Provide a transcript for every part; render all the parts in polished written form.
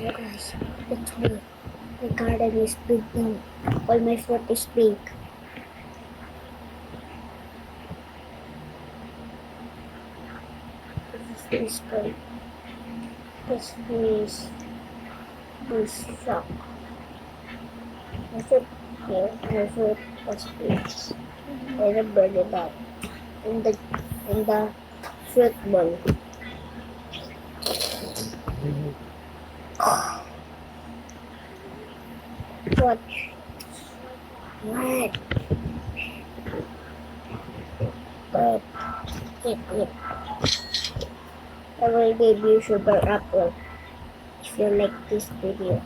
Hello guys, it's me. My garden is big now. All my fruit is big. This is good. This is shock. My fruit here, my fruit was big. I remember that in the fruit bowl. Watch. What? But it. I will give you sugar apple if you like this video.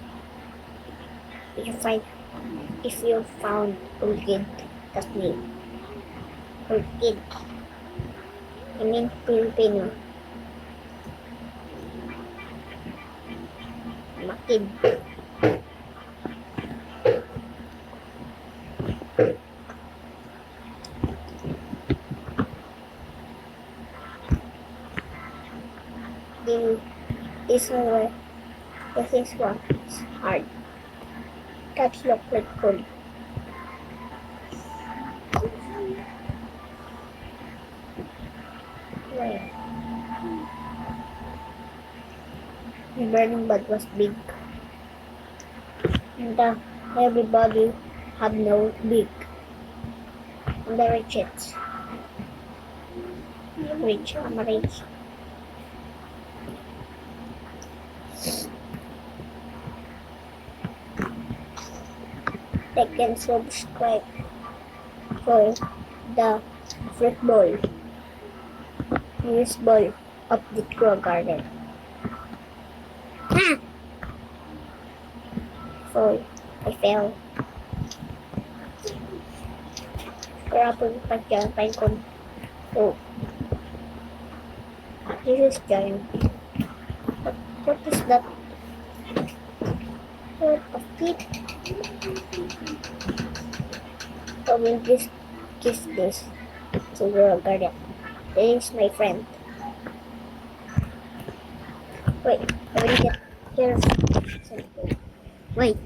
If you found orchid, that's me. Orchid. I mean Filipino. Makid. This one is hard. That look like cool. Where? The burning bud was big. And everybody had no big. And the riches. Rich, I'm rich. Like and subscribe for the fruit bowl. Newest bowl of the grow garden. So I fell. Scrapple pa dyan, find ko. Oh. This is giant. What is that? What a feet? So we'll just kiss this to the garden. This is my friend. Wait, I will get here something. Wait.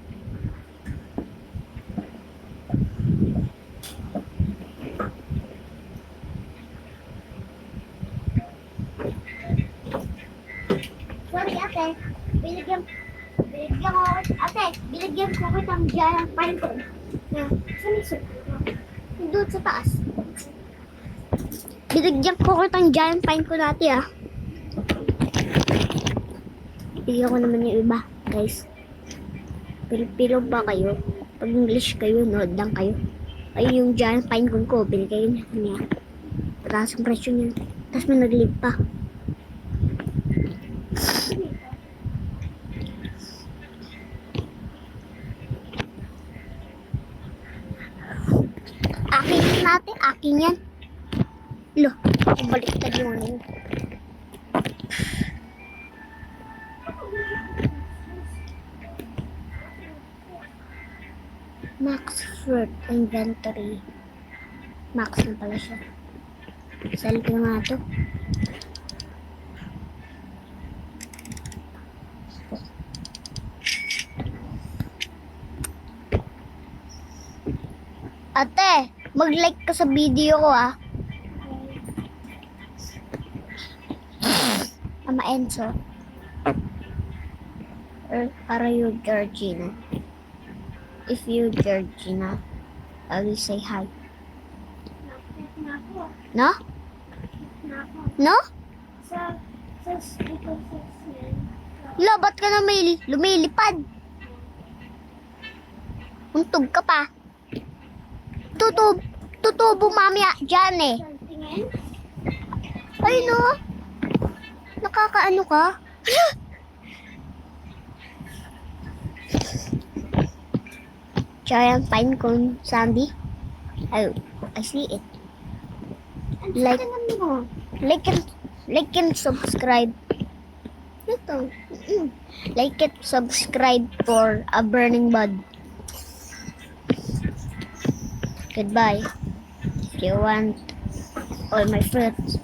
Sorry, ate. Binigyan ko kitang giant pine cone. Saan doon sa taas. Binigyan ko kitang giant pine cone natin Bigyan ko naman yung iba, guys. Pilipino ba kayo? Pag English kayo, nood lang kayo. Ayun yung giant pine cone ko, binigay niya. Pataas ang presyo niya. Tapos may nag-live pa. Akin natin, akin yan. Lo, baliktad yung ano. Max fruit inventory. Max na pala siya. Sell ko nga ito. Ate, mag-like ka sa video ko Ama Enzo. Or para you Georgina. If you Georgina, I will say hi. No? No? Lo, ba't ka na may lumilipad? Untog ka pa. Tutubo mamaya dyan Ay no. Nakakaano ka? Giant pine cone, Sandy. Oh, I see it. Like and subscribe. Ito. Like it, subscribe for a burning bud. Goodbye. If you want all my fruits.